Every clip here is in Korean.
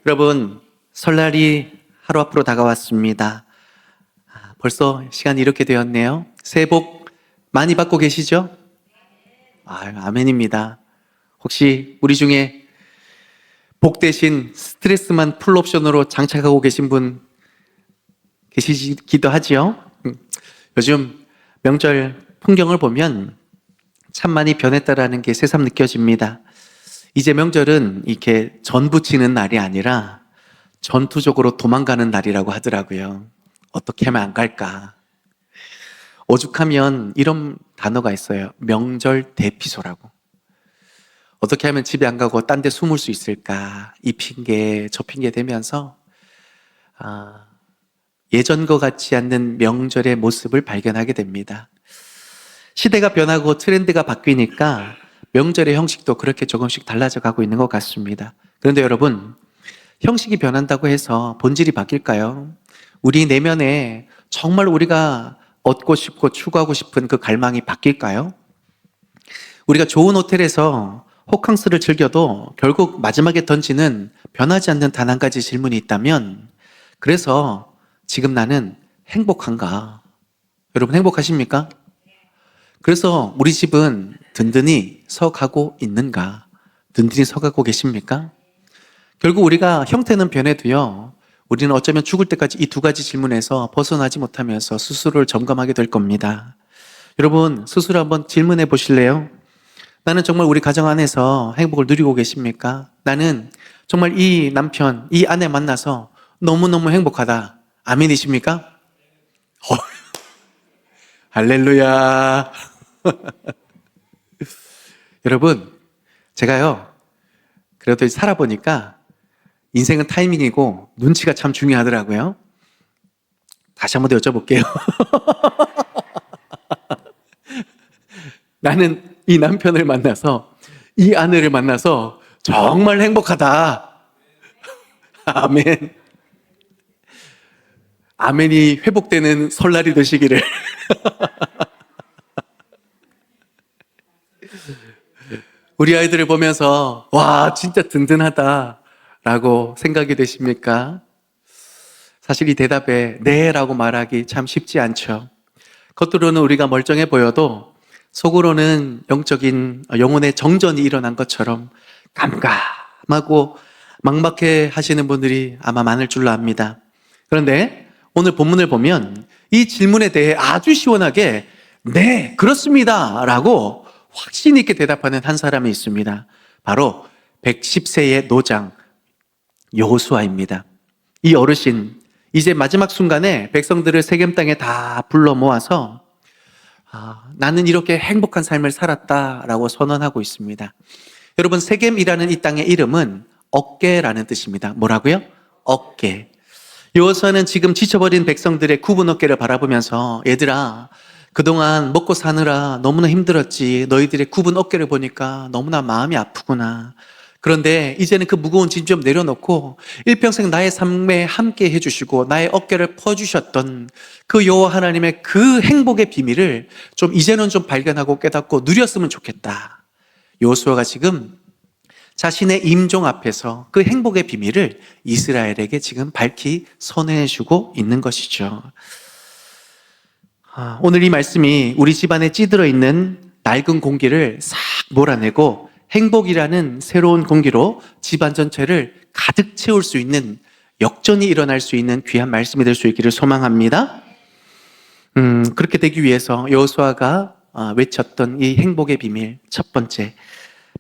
여러분, 설날이 하루 앞으로 다가왔습니다. 벌써 시간이 이렇게 되었네요. 새해 복 많이 받고 계시죠? 아멘입니다. 혹시 우리 중에 복 대신 스트레스만 풀옵션으로 장착하고 계신 분 계시기도 하지요? 요즘 명절 풍경을 보면 참 많이 변했다라는 게 새삼 느껴집니다. 이제 명절은 이렇게 전 부치는 날이 아니라 전투적으로 도망가는 날이라고 하더라고요. 어떻게 하면 안 갈까? 오죽하면 이런 단어가 있어요. 명절 대피소라고. 어떻게 하면 집에 안 가고 딴 데 숨을 수 있을까? 이 핑계, 저 핑계 대면서 예전과 같지 않는 명절의 모습을 발견하게 됩니다. 시대가 변하고 트렌드가 바뀌니까 명절의 형식도 그렇게 조금씩 달라져 가고 있는 것 같습니다. 그런데 여러분, 형식이 변한다고 해서 본질이 바뀔까요? 우리 내면에 정말 우리가 얻고 싶고 추구하고 싶은 그 갈망이 바뀔까요? 우리가 좋은 호텔에서 호캉스를 즐겨도 결국 마지막에 던지는 변하지 않는 단 한 가지 질문이 있다면, 그래서 지금 나는 행복한가? 여러분 행복하십니까? 그래서 우리 집은 든든히 서가고 있는가? 든든히 서가고 계십니까? 결국 우리가 형태는 변해도요, 우리는 어쩌면 죽을 때까지 이 두 가지 질문에서 벗어나지 못하면서 스스로를 점검하게 될 겁니다. 여러분, 스스로 한번 질문해 보실래요? 나는 정말 우리 가정 안에서 행복을 누리고 계십니까? 나는 정말 이 남편, 이 아내 만나서 너무너무 행복하다. 아멘이십니까? 할렐루야. 여러분, 제가요, 그래도 살아보니까 인생은 타이밍이고 눈치가 참 중요하더라고요. 다시 한번 더 여쭤볼게요. 나는 이 남편을 만나서, 이 아내를 만나서 정말 행복하다. 아멘. 아멘이 회복되는 설날이 되시기를. 우리 아이들을 보면서 와, 진짜 든든하다 라고 생각이 되십니까? 사실 이 대답에 네 라고 말하기 참 쉽지 않죠. 겉으로는 우리가 멀쩡해 보여도 속으로는 영혼의 정전이 일어난 것처럼 깜깜하고 막막해 하시는 분들이 아마 많을 줄로 압니다. 그런데 오늘 본문을 보면 이 질문에 대해 아주 시원하게 네, 그렇습니다 라고 확신 있게 대답하는 한 사람이 있습니다. 바로 110세의 노장 여호수아입니다. 이 어르신, 이제 마지막 순간에 백성들을 세겜 땅에 다 불러 모아서 나는 이렇게 행복한 삶을 살았다라고 선언하고 있습니다. 여러분, 세겜이라는 이 땅의 이름은 어깨라는 뜻입니다. 뭐라고요? 어깨. 여호수아는 지금 지쳐버린 백성들의 굽은 어깨를 바라보면서 얘들아, 그동안 먹고 사느라 너무나 힘들었지. 너희들의 굽은 어깨를 보니까 너무나 마음이 아프구나. 그런데 이제는 그 무거운 짐 좀 내려놓고 일평생 나의 삶에 함께 해주시고 나의 어깨를 퍼주셨던 그 여호와 하나님의 그 행복의 비밀을 이제는 좀 발견하고 깨닫고 누렸으면 좋겠다. 여호수아가 지금 자신의 임종 앞에서 그 행복의 비밀을 이스라엘에게 지금 밝히 선언해주고 있는 것이죠. 오늘 이 말씀이 우리 집안에 찌들어 있는 낡은 공기를 싹 몰아내고 행복이라는 새로운 공기로 집안 전체를 가득 채울 수 있는, 역전이 일어날 수 있는 귀한 말씀이 될 수 있기를 소망합니다. 그렇게 되기 위해서 여호수아가 외쳤던 이 행복의 비밀, 첫 번째,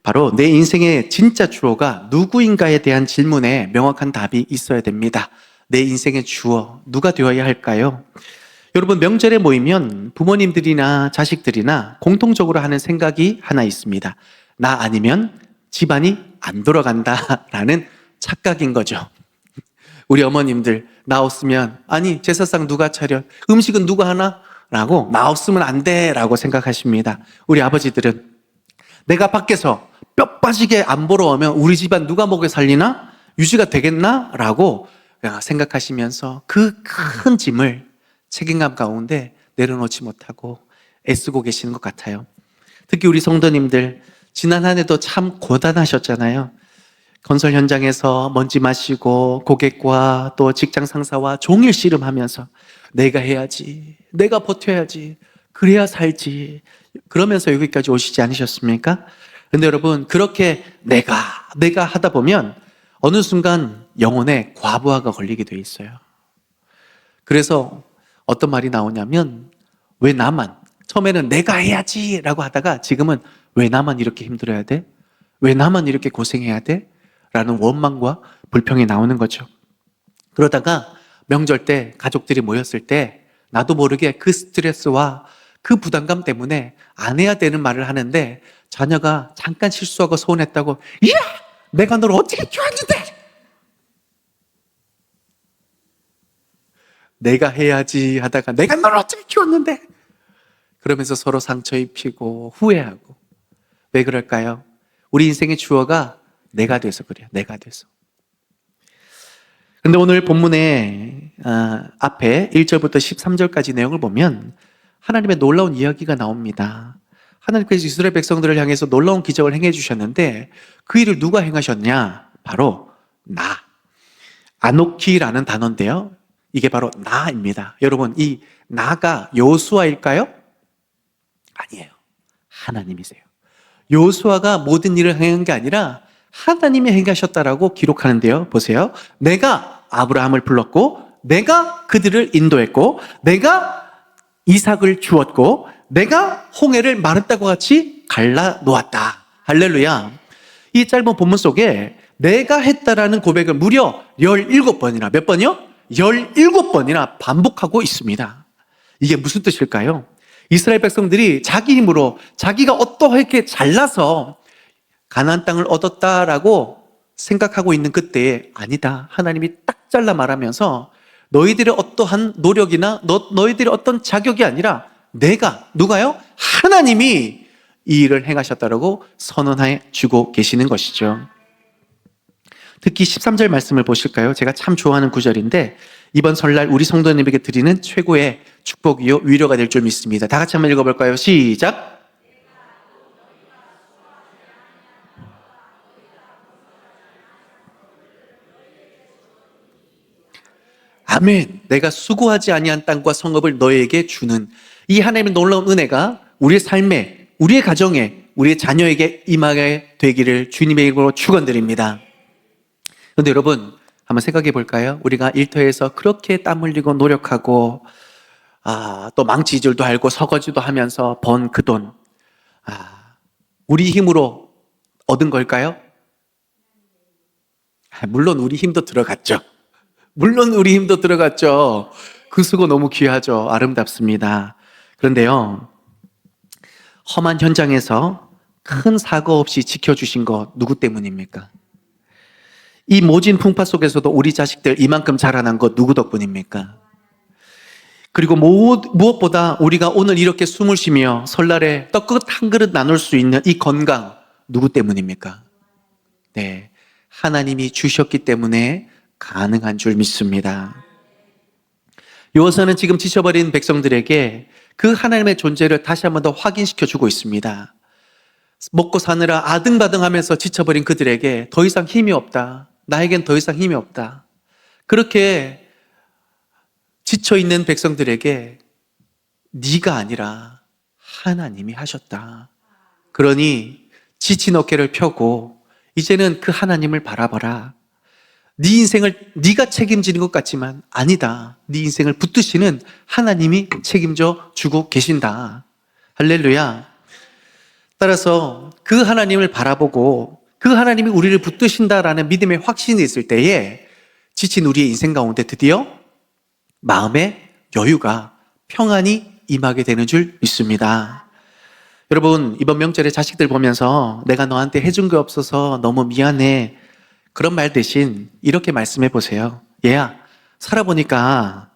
바로 내 인생의 진짜 주어가 누구인가에 대한 질문에 명확한 답이 있어야 됩니다. 내 인생의 주어, 누가 되어야 할까요? 여러분, 명절에 모이면 부모님들이나 자식들이나 공통적으로 하는 생각이 하나 있습니다. 나 아니면 집안이 안 돌아간다라는 착각인 거죠. 우리 어머님들, 나 없으면, 아니 제사상 누가 차려? 음식은 누가 하나? 라고, 나 없으면 안 돼 라고 생각하십니다. 우리 아버지들은 내가 밖에서 뼈 빠지게 안 보러 오면 우리 집안 누가 먹여 살리나? 유지가 되겠나? 라고 생각하시면서 그 큰 짐을 책임감 가운데 내려놓지 못하고 애쓰고 계시는 것 같아요. 특히 우리 성도님들, 지난 한 해도 참 고단하셨잖아요. 건설 현장에서 먼지 마시고 고객과 또 직장 상사와 종일 씨름하면서 내가 해야지, 내가 버텨야지, 그래야 살지, 그러면서 여기까지 오시지 않으셨습니까? 근데 여러분, 그렇게 내가 하다 보면 어느 순간 영혼에 과부하가 걸리게 돼 있어요. 그래서 어떤 말이 나오냐면, 왜 나만, 처음에는 내가 해야지 라고 하다가 지금은 왜 나만 이렇게 힘들어야 돼? 왜 나만 이렇게 고생해야 돼? 라는 원망과 불평이 나오는 거죠. 그러다가 명절 때 가족들이 모였을 때 나도 모르게 그 스트레스와 그 부담감 때문에 안 해야 되는 말을 하는데 자녀가 잠깐 실수하고 서운했다고, 이야! 내가 너를 어떻게 키웠는데! 내가 해야지 하다가 내가 너를 어떻게 키웠는데! 그러면서 서로 상처 입히고 후회하고. 왜 그럴까요? 우리 인생의 주어가 내가 돼서 그래요. 내가 돼서. 근데 오늘 본문의 앞에 1절부터 13절까지 내용을 보면 하나님의 놀라운 이야기가 나옵니다. 하나님께서 이스라엘 백성들을 향해서 놀라운 기적을 행해 주셨는데 그 일을 누가 행하셨냐? 바로 나. 아노키라는 단어인데요. 이게 바로 나입니다. 여러분, 이 나가 여호수아일까요? 아니에요. 하나님이세요. 여호수아가 모든 일을 행한 게 아니라 하나님이 행하셨다라고 기록하는데요. 보세요. 내가 아브라함을 불렀고, 내가 그들을 인도했고, 내가 이삭을 주었고, 내가 홍해를 마르다고 같이 갈라 놓았다. 할렐루야. 이 짧은 본문 속에 내가 했다라는 고백을 무려 17번이나, 몇 번이요? 17번이나 반복하고 있습니다. 이게 무슨 뜻일까요? 이스라엘 백성들이 자기 힘으로 자기가 어떠하게 잘나서 가나안 땅을 얻었다라고 생각하고 있는 그때에 아니다. 하나님이 딱 잘라 말하면서 너희들의 어떠한 노력이나 너희들의 어떤 자격이 아니라 누가요? 하나님이 이 일을 행하셨다라고 선언해 주고 계시는 것이죠. 특히 13절 말씀을 보실까요? 제가 참 좋아하는 구절인데 이번 설날 우리 성도님에게 드리는 최고의 축복이요 위로가 될 줄 믿습니다. 다 같이 한번 읽어볼까요? 시작! 아멘. 내가 수고하지 아니한 땅과 성읍을 너에게 주는 이 하나님의 놀라운 은혜가 우리의 삶에, 우리의 가정에, 우리의 자녀에게 임하게 되기를 주님의 이름으로 축원드립니다. 그런데 여러분 한번 생각해 볼까요? 우리가 일터에서 그렇게 땀 흘리고 노력하고 또 망치질도 알고 설거지도 하면서 번 그 돈, 우리 힘으로 얻은 걸까요? 물론 우리 힘도 들어갔죠. 물론 우리 힘도 들어갔죠. 그 수고 너무 귀하죠. 아름답습니다. 그런데요, 험한 현장에서 큰 사고 없이 지켜주신 거 누구 때문입니까? 이 모진 풍파 속에서도 우리 자식들 이만큼 자라난 거 누구 덕분입니까? 그리고 무엇보다 우리가 오늘 이렇게 숨을 쉬며 설날에 떡국 한 그릇 나눌 수 있는 이 건강 누구 때문입니까? 네, 하나님이 주셨기 때문에 가능한 줄 믿습니다. 여호수아는 지금 지쳐버린 백성들에게 그 하나님의 존재를 다시 한 번 더 확인시켜 주고 있습니다. 먹고 사느라 아등바등하면서 지쳐버린 그들에게 더 이상 힘이 없다. 나에겐 더 이상 힘이 없다. 그렇게 지쳐있는 백성들에게 네가 아니라 하나님이 하셨다. 그러니 지친 어깨를 펴고 이제는 그 하나님을 바라봐라. 네 인생을 네가 책임지는 것 같지만 아니다. 네 인생을 붙드시는 하나님이 책임져 주고 계신다. 할렐루야. 따라서 그 하나님을 바라보고 그 하나님이 우리를 붙드신다라는 믿음의 확신이 있을 때에 지친 우리의 인생 가운데 드디어 마음의 여유가 평안이 임하게 되는 줄 믿습니다. 여러분, 이번 명절에 자식들 보면서 내가 너한테 해준 게 없어서 너무 미안해, 그런 말 대신 이렇게 말씀해 보세요. 얘야, 살아보니까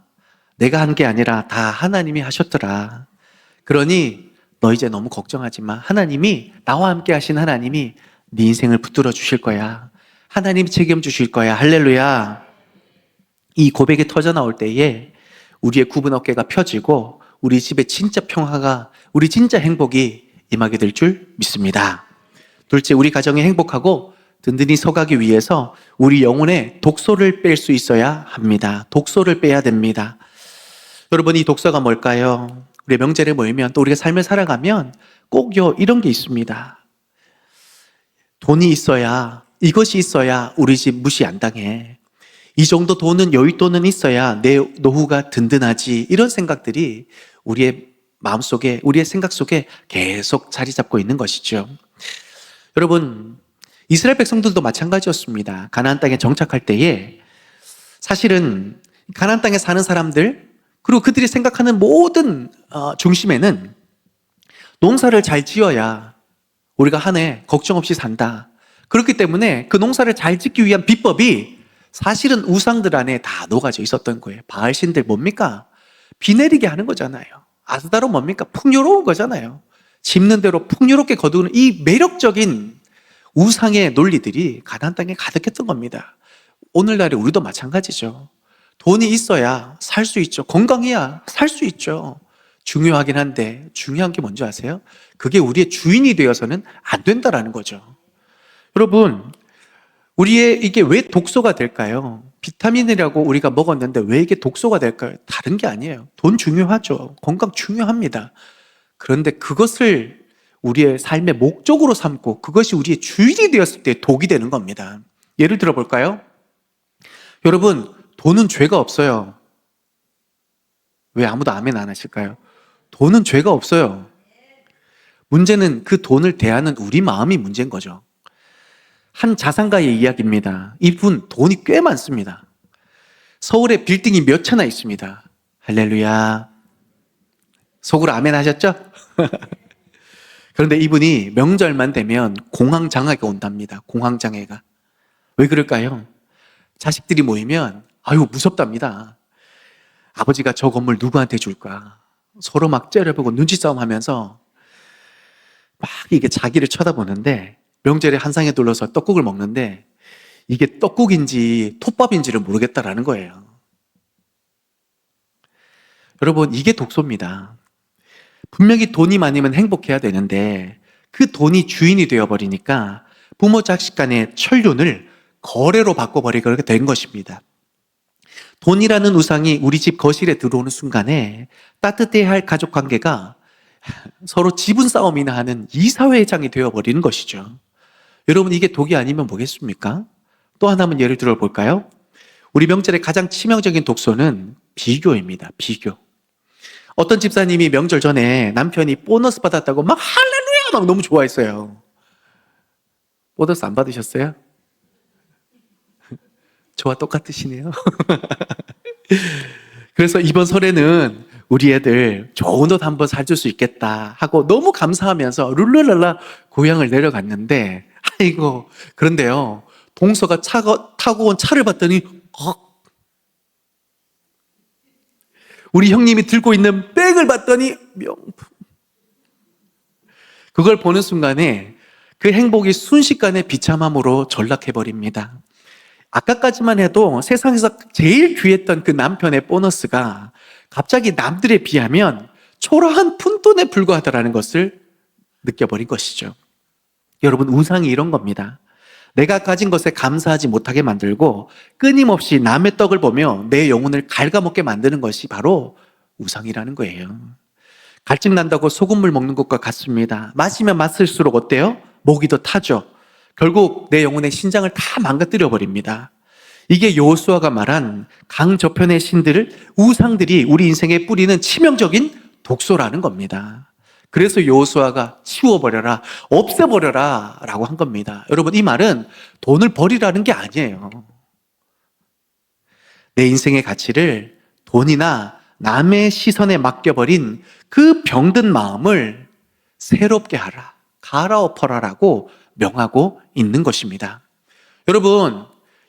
내가 한 게 아니라 다 하나님이 하셨더라. 그러니 너 이제 너무 걱정하지 마. 하나님이, 나와 함께 하신 하나님이 네 인생을 붙들어 주실 거야. 하나님이 책임 주실 거야. 할렐루야. 이 고백이 터져 나올 때에 우리의 굽은 어깨가 펴지고 우리 집에 진짜 평화가, 우리 진짜 행복이 임하게 될 줄 믿습니다. 둘째, 우리 가정이 행복하고 든든히 서가기 위해서 우리 영혼에 독소를 뺄 수 있어야 합니다. 독소를 빼야 됩니다. 여러분, 이 독소가 뭘까요? 우리 명절에 모이면 또 우리가 삶을 살아가면 꼭요 이런 게 있습니다. 돈이 있어야, 이것이 있어야 우리 집 무시 안 당해. 이 정도 돈은, 여윳돈은 있어야 내 노후가 든든하지. 이런 생각들이 우리의 마음속에, 우리의 생각 속에 계속 자리 잡고 있는 것이죠. 여러분, 이스라엘 백성들도 마찬가지였습니다. 가나안 땅에 정착할 때에 사실은 가나안 땅에 사는 사람들, 그리고 그들이 생각하는 모든 중심에는 농사를 잘 지어야 우리가 한 해 걱정 없이 산다. 그렇기 때문에 그 농사를 잘 짓기 위한 비법이 사실은 우상들 안에 다 녹아져 있었던 거예요. 바알신들 뭡니까? 비 내리게 하는 거잖아요. 아스다로 뭡니까? 풍요로운 거잖아요. 짚는 대로 풍요롭게 거두는 이 매력적인 우상의 논리들이 가나안 땅에 가득했던 겁니다. 오늘날에 우리도 마찬가지죠. 돈이 있어야 살 수 있죠. 건강해야 살 수 있죠. 중요하긴 한데 중요한 게 뭔지 아세요? 그게 우리의 주인이 되어서는 안 된다라는 거죠. 여러분, 우리의 이게 왜 독소가 될까요? 비타민이라고 우리가 먹었는데 왜 이게 독소가 될까요? 다른 게 아니에요. 돈 중요하죠. 건강 중요합니다. 그런데 그것을 우리의 삶의 목적으로 삼고 그것이 우리의 주인이 되었을 때 독이 되는 겁니다. 예를 들어 볼까요? 여러분, 돈은 죄가 없어요. 왜 아무도 아멘 안 하실까요? 돈은 죄가 없어요. 문제는 그 돈을 대하는 우리 마음이 문제인 거죠. 한 자산가의 이야기입니다. 이분 돈이 꽤 많습니다. 서울에 빌딩이 몇 채나 있습니다. 할렐루야. 속으로 아멘 하셨죠? 그런데 이분이 명절만 되면 공황장애가 온답니다. 공황장애가. 왜 그럴까요? 자식들이 모이면 아유 무섭답니다. 아버지가 저 건물 누구한테 줄까? 서로 막 째려보고 눈치싸움 하면서 막 이게 자기를 쳐다보는데 명절에 한 상에 둘러서 떡국을 먹는데 이게 떡국인지 톱밥인지를 모르겠다라는 거예요. 여러분, 이게 독소입니다. 분명히 돈이 많으면 행복해야 되는데 그 돈이 주인이 되어버리니까 부모 자식 간의 천륜을 거래로 바꿔버리게 그렇게 된 것입니다. 돈이라는 우상이 우리 집 거실에 들어오는 순간에 따뜻해야 할 가족 관계가 서로 지분 싸움이나 하는 이사회장이 되어버리는 것이죠. 여러분, 이게 독이 아니면 뭐겠습니까? 또 하나만 예를 들어 볼까요? 우리 명절의 가장 치명적인 독소는 비교입니다. 비교. 어떤 집사님이 명절 전에 남편이 보너스 받았다고 막 할렐루야 막 너무 좋아했어요. 보너스 안 받으셨어요? 저와 똑같으시네요. 그래서 이번 설에는 우리 애들 좋은 옷 한번 사줄 수 있겠다 하고 너무 감사하면서 룰루랄라 고향을 내려갔는데 아이고, 그런데요, 동서가 타고 온 차를 봤더니 우리 형님이 들고 있는 백을 봤더니 명품. 그걸 보는 순간에 그 행복이 순식간에 비참함으로 전락해버립니다. 아까까지만 해도 세상에서 제일 귀했던 그 남편의 보너스가 갑자기 남들에 비하면 초라한 푼돈에 불과하다라는 것을 느껴버린 것이죠. 여러분, 우상이 이런 겁니다. 내가 가진 것에 감사하지 못하게 만들고 끊임없이 남의 떡을 보며 내 영혼을 갉아먹게 만드는 것이 바로 우상이라는 거예요. 갈증 난다고 소금물 먹는 것과 같습니다. 마시면 마실수록 어때요? 목이 더 타죠. 결국 내 영혼의 신장을 다 망가뜨려 버립니다. 이게 여호수아가 말한 강 저편의 신들을, 우상들이 우리 인생에 뿌리는 치명적인 독소라는 겁니다. 그래서 여호수아가 치워버려라, 없애버려라 라고 한 겁니다. 여러분, 이 말은 돈을 버리라는 게 아니에요. 내 인생의 가치를 돈이나 남의 시선에 맡겨버린 그 병든 마음을 새롭게 하라, 갈아엎어라라고 명하고 있는 것입니다. 여러분,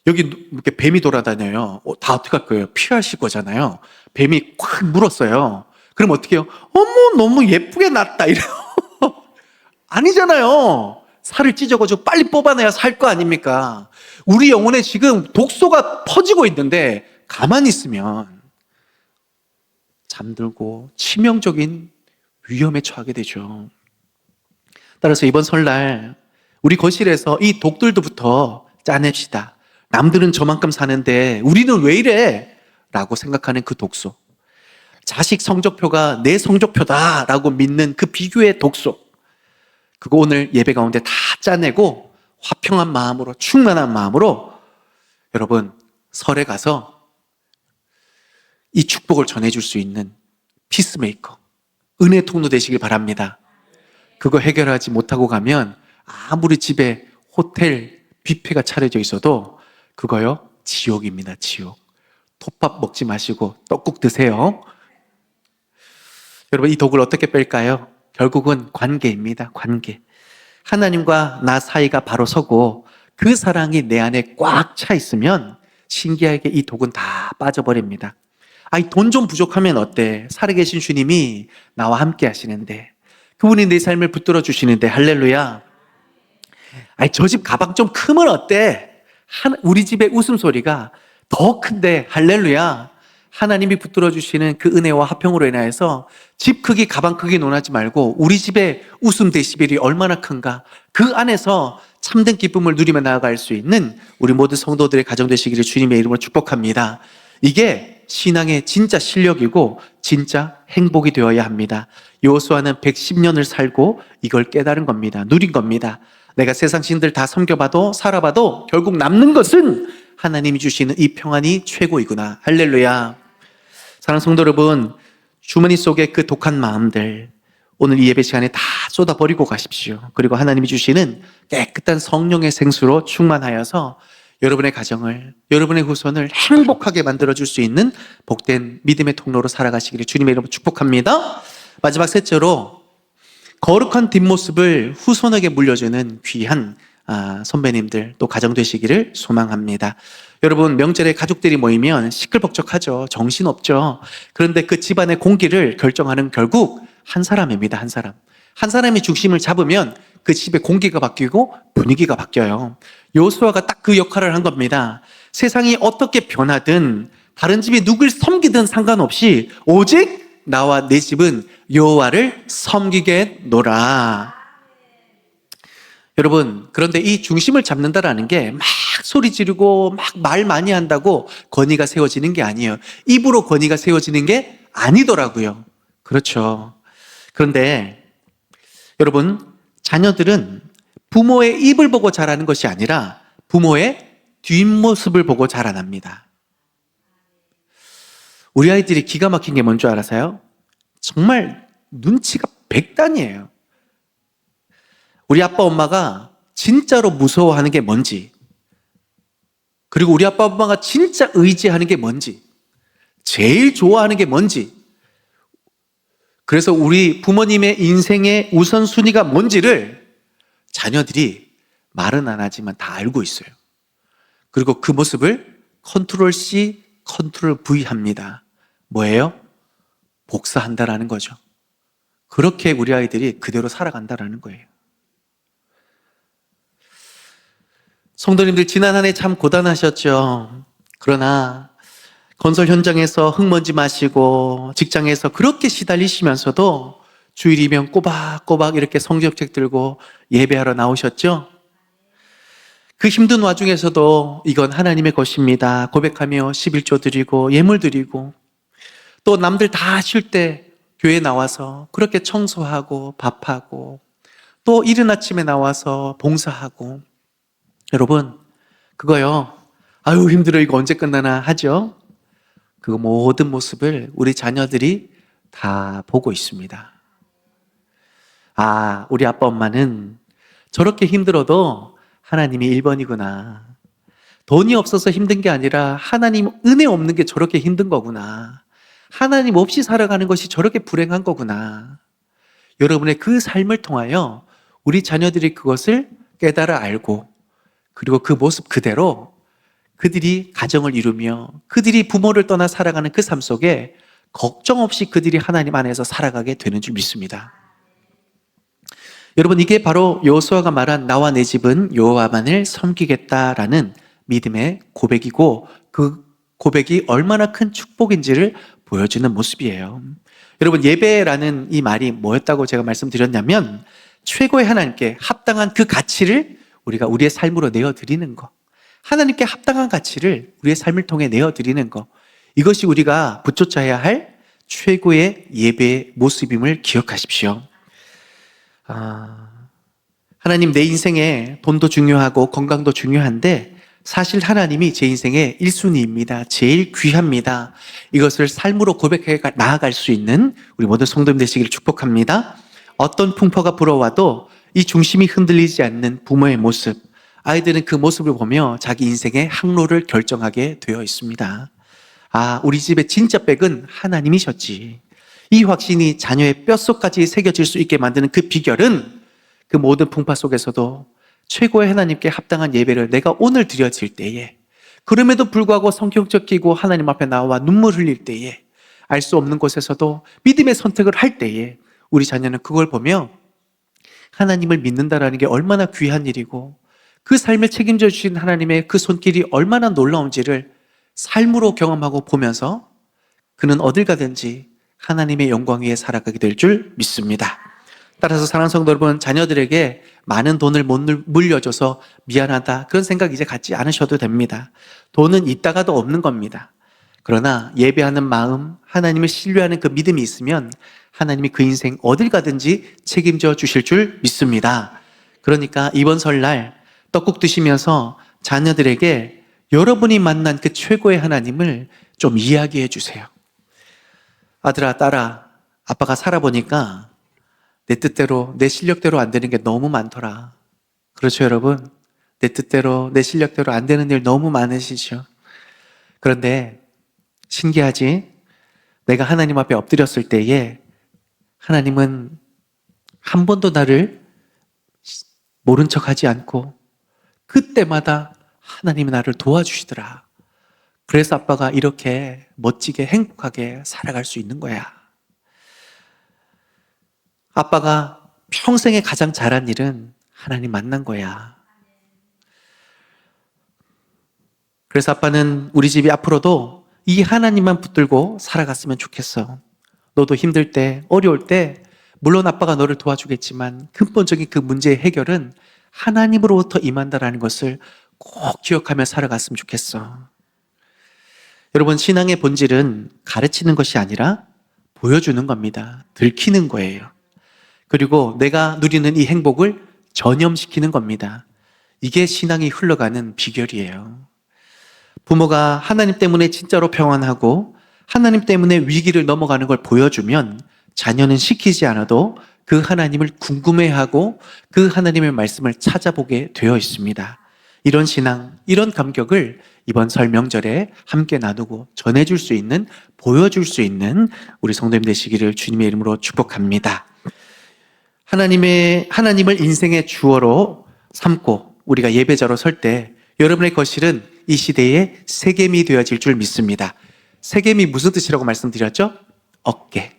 여기 이렇게 뱀이 돌아다녀요. 다 어떻게 할 거예요? 피하실 거잖아요. 뱀이 콱 물었어요. 그럼 어떻게 해요? 어머, 너무 예쁘게 났다 이래요. 아니잖아요. 살을 찢어가지고 빨리 뽑아내야 살 거 아닙니까? 우리 영혼에 지금 독소가 퍼지고 있는데 가만히 있으면 잠들고 치명적인 위험에 처하게 되죠. 따라서 이번 설날 우리 거실에서 이 독들도부터 짜냅시다. 남들은 저만큼 사는데 우리는 왜 이래? 라고 생각하는 그 독소. 자식 성적표가 내 성적표다라고 믿는 그 비교의 독소. 그거 오늘 예배 가운데 다 짜내고 화평한 마음으로, 충만한 마음으로 여러분 설에 가서 이 축복을 전해줄 수 있는 피스메이커, 은혜 통로 되시길 바랍니다. 그거 해결하지 못하고 가면 아무리 집에 호텔 뷔페가 차려져 있어도 그거요 지옥입니다. 지옥. 톱밥 먹지 마시고 떡국 드세요. 여러분 이 독을 어떻게 뺄까요? 결국은 관계입니다. 관계. 하나님과 나 사이가 바로 서고 그 사랑이 내 안에 꽉 차 있으면 신기하게 이 독은 다 빠져버립니다. 아이 돈 좀 부족하면 어때? 살아계신 주님이 나와 함께 하시는데 그분이 내 삶을 붙들어 주시는데 할렐루야. 아이 저 집 가방 좀 크면 어때? 우리 집의 웃음소리가 더 큰데 할렐루야. 하나님이 붙들어 주시는 그 은혜와 화평으로 인하여서 집 크기, 가방 크기 논하지 말고 우리 집의 웃음 데시벨이 얼마나 큰가 그 안에서 참된 기쁨을 누리며 나아갈 수 있는 우리 모든 성도들의 가정 되시기를 주님의 이름으로 축복합니다. 이게 신앙의 진짜 실력이고 진짜 행복이 되어야 합니다. 여호수아는 110년을 살고 이걸 깨달은 겁니다. 누린 겁니다. 내가 세상 신들 다 섬겨봐도 살아봐도 결국 남는 것은 하나님이 주시는 이 평안이 최고이구나. 할렐루야. 사랑하는 성도 여러분, 주머니 속에 그 독한 마음들 오늘 이 예배 시간에 다 쏟아버리고 가십시오. 그리고 하나님이 주시는 깨끗한 성령의 생수로 충만하여서 여러분의 가정을, 여러분의 후손을 행복하게 만들어줄 수 있는 복된 믿음의 통로로 살아가시기를 주님의 이름으로 축복합니다. 마지막 셋째로 거룩한 뒷모습을 후손에게 물려주는 귀한 선배님들 또 가정 되시기를 소망합니다. 여러분 명절에 가족들이 모이면 시끌벅적하죠. 정신없죠. 그런데 그 집안의 공기를 결정하는 결국 한 사람입니다. 한 사람. 한 사람이 중심을 잡으면 그 집의 공기가 바뀌고 분위기가 바뀌어요. 여호수아가 딱 그 역할을 한 겁니다. 세상이 어떻게 변하든 다른 집이 누굴 섬기든 상관없이 오직 나와 내 집은 여호와를 섬기겠노라. 여러분 그런데 이 중심을 잡는다라는 게 막 소리 지르고 막 말 많이 한다고 권위가 세워지는 게 아니에요. 입으로 권위가 세워지는 게 아니더라고요. 그렇죠. 그런데 여러분 자녀들은 부모의 입을 보고 자라는 것이 아니라 부모의 뒷모습을 보고 자라납니다. 우리 아이들이 기가 막힌 게 뭔 줄 알아서요? 정말 눈치가 백단이에요. 우리 아빠 엄마가 진짜로 무서워하는 게 뭔지, 그리고 우리 아빠 엄마가 진짜 의지하는 게 뭔지, 제일 좋아하는 게 뭔지, 그래서 우리 부모님의 인생의 우선순위가 뭔지를 자녀들이 말은 안 하지만 다 알고 있어요. 그리고 그 모습을 컨트롤 C, 컨트롤 V 합니다. 뭐예요? 복사한다라는 거죠. 그렇게 우리 아이들이 그대로 살아간다라는 거예요. 성도님들 지난 한 해 참 고단하셨죠. 그러나 건설 현장에서 흙먼지 마시고 직장에서 그렇게 시달리시면서도 주일이면 꼬박꼬박 이렇게 성경책 들고 예배하러 나오셨죠? 그 힘든 와중에서도 이건 하나님의 것입니다 고백하며 11조 드리고 예물 드리고 또 남들 다 쉴 때 교회 나와서 그렇게 청소하고 밥하고 또 이른 아침에 나와서 봉사하고 여러분 그거요 아유 힘들어 이거 언제 끝나나 하죠? 그 모든 모습을 우리 자녀들이 다 보고 있습니다. 아, 우리 아빠 엄마는 저렇게 힘들어도 하나님이 1번이구나. 돈이 없어서 힘든 게 아니라 하나님 은혜 없는 게 저렇게 힘든 거구나. 하나님 없이 살아가는 것이 저렇게 불행한 거구나. 여러분의 그 삶을 통하여 우리 자녀들이 그것을 깨달아 알고 그리고 그 모습 그대로 그들이 가정을 이루며 그들이 부모를 떠나 살아가는 그 삶 속에 걱정 없이 그들이 하나님 안에서 살아가게 되는 줄 믿습니다. 여러분 이게 바로 여호수아가 말한 나와 내 집은 여호와만을 섬기겠다라는 믿음의 고백이고 그 고백이 얼마나 큰 축복인지를 보여주는 모습이에요. 여러분 예배라는 이 말이 뭐였다고 제가 말씀드렸냐면 최고의 하나님께 합당한 그 가치를 우리가 우리의 삶으로 내어드리는 거, 하나님께 합당한 가치를 우리의 삶을 통해 내어드리는 거, 이것이 우리가 붙여야 할 최고의 예배의 모습임을 기억하십시오. 하나님, 내 인생에 돈도 중요하고 건강도 중요한데 사실 하나님이 제 인생의 1순위입니다. 제일 귀합니다. 이것을 삶으로 고백해 나아갈 수 있는 우리 모든 성도님 되시기를 축복합니다. 어떤 풍파가 불어와도 이 중심이 흔들리지 않는 부모의 모습, 아이들은 그 모습을 보며 자기 인생의 항로를 결정하게 되어 있습니다. 우리 집의 진짜 백은 하나님이셨지. 이 확신이 자녀의 뼛속까지 새겨질 수 있게 만드는 그 비결은 그 모든 풍파 속에서도 최고의 하나님께 합당한 예배를 내가 오늘 드려질 때에, 그럼에도 불구하고 성경적 끼고 하나님 앞에 나와 눈물 흘릴 때에, 알 수 없는 곳에서도 믿음의 선택을 할 때에 우리 자녀는 그걸 보며 하나님을 믿는다라는 게 얼마나 귀한 일이고 그 삶을 책임져 주신 하나님의 그 손길이 얼마나 놀라운지를 삶으로 경험하고 보면서 그는 어딜 가든지 하나님의 영광 위에 살아가게 될 줄 믿습니다. 따라서 사랑하는 성도 여러분, 자녀들에게 많은 돈을 못 물려줘서 미안하다, 그런 생각 이제 갖지 않으셔도 됩니다. 돈은 있다가도 없는 겁니다. 그러나 예배하는 마음, 하나님을 신뢰하는 그 믿음이 있으면 하나님이 그 인생 어딜 가든지 책임져 주실 줄 믿습니다. 그러니까 이번 설날 떡국 드시면서 자녀들에게 여러분이 만난 그 최고의 하나님을 좀 이야기해 주세요. 아들아, 딸아, 아빠가 살아보니까 내 뜻대로, 내 실력대로 안 되는 게 너무 많더라. 그렇죠, 여러분? 내 뜻대로, 내 실력대로 안 되는 일 너무 많으시죠? 그런데 신기하지? 내가 하나님 앞에 엎드렸을 때에 하나님은 한 번도 나를 모른 척 하지 않고 그때마다 하나님이 나를 도와주시더라. 그래서 아빠가 이렇게 멋지게 행복하게 살아갈 수 있는 거야. 아빠가 평생에 가장 잘한 일은 하나님 만난 거야. 그래서 아빠는 우리 집이 앞으로도 이 하나님만 붙들고 살아갔으면 좋겠어. 너도 힘들 때, 어려울 때 물론 아빠가 너를 도와주겠지만 근본적인 그 문제의 해결은 하나님으로부터 임한다라는 것을 꼭 기억하며 살아갔으면 좋겠어. 여러분, 신앙의 본질은 가르치는 것이 아니라 보여주는 겁니다. 들키는 거예요. 그리고 내가 누리는 이 행복을 전염시키는 겁니다. 이게 신앙이 흘러가는 비결이에요. 부모가 하나님 때문에 진짜로 평안하고 하나님 때문에 위기를 넘어가는 걸 보여주면 자녀는 시키지 않아도 그 하나님을 궁금해하고 그 하나님의 말씀을 찾아보게 되어 있습니다. 이런 신앙, 이런 감격을 이번 설 명절에 함께 나누고 전해줄 수 있는, 보여줄 수 있는 우리 성도님 되시기를 주님의 이름으로 축복합니다. 하나님을 인생의 주어로 삼고 우리가 예배자로 설 때 여러분의 거실은 이 시대의 세겜이 되어질 줄 믿습니다. 세겜이 무슨 뜻이라고 말씀드렸죠? 어깨.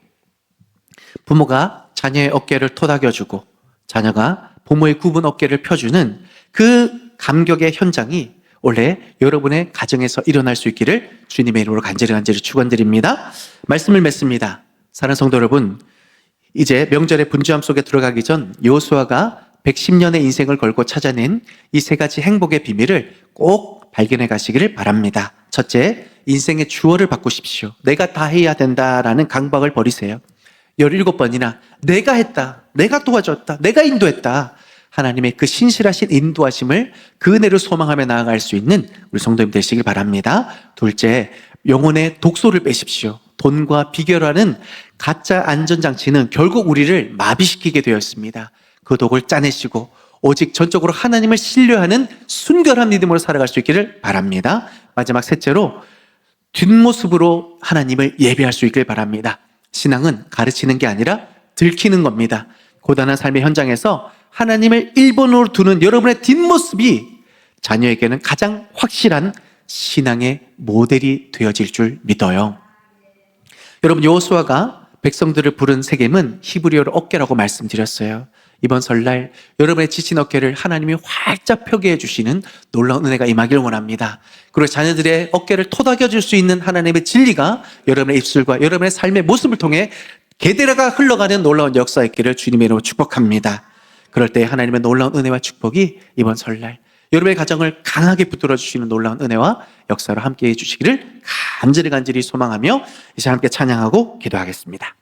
부모가 자녀의 어깨를 토닥여주고 자녀가 부모의 굽은 어깨를 펴주는 그 감격의 현장이 올해 여러분의 가정에서 일어날 수 있기를 주님의 이름으로 간절히 축원드립니다. 말씀을 맺습니다. 사랑하는 성도 여러분, 이제 명절의 분주함 속에 들어가기 전 여호수아가 110년의 인생을 걸고 찾아낸 이 세 가지 행복의 비밀을 꼭 발견해 가시기를 바랍니다. 첫째, 인생의 주어를 바꾸십시오. 내가 다 해야 된다라는 강박을 버리세요. 17번이나 내가 했다, 내가 도와줬다, 내가 인도했다, 하나님의 그 신실하신 인도하심을, 그 은혜를 소망하며 나아갈 수 있는 우리 성도님 되시길 바랍니다. 둘째, 영혼의 독소를 빼십시오. 돈과 비결하는 가짜 안전장치는 결국 우리를 마비시키게 되어 있습니다. 그 독을 짜내시고 오직 전적으로 하나님을 신뢰하는 순결한 믿음으로 살아갈 수 있기를 바랍니다. 마지막 셋째로 뒷모습으로 하나님을 예배할 수 있길 바랍니다. 신앙은 가르치는 게 아니라 들키는 겁니다. 고단한 삶의 현장에서 하나님을 1번으로 두는 여러분의 뒷모습이 자녀에게는 가장 확실한 신앙의 모델이 되어질 줄 믿어요. 여러분, 여호수아가 백성들을 부른 세겜은 히브리어로 어깨라고 말씀드렸어요. 이번 설날 여러분의 지친 어깨를 하나님이 활짝 펴게 해주시는 놀라운 은혜가 임하길 원합니다. 그리고 자녀들의 어깨를 토닥여줄 수 있는 하나님의 진리가 여러분의 입술과 여러분의 삶의 모습을 통해 게데라가 흘러가는 놀라운 역사 있기를 주님의 이름으로 축복합니다. 그럴 때 하나님의 놀라운 은혜와 축복이 이번 설날 여러분의 가정을 강하게 붙들어 주시는 놀라운 은혜와 역사로 함께해 주시기를 간절히 소망하며 이제 함께 찬양하고 기도하겠습니다.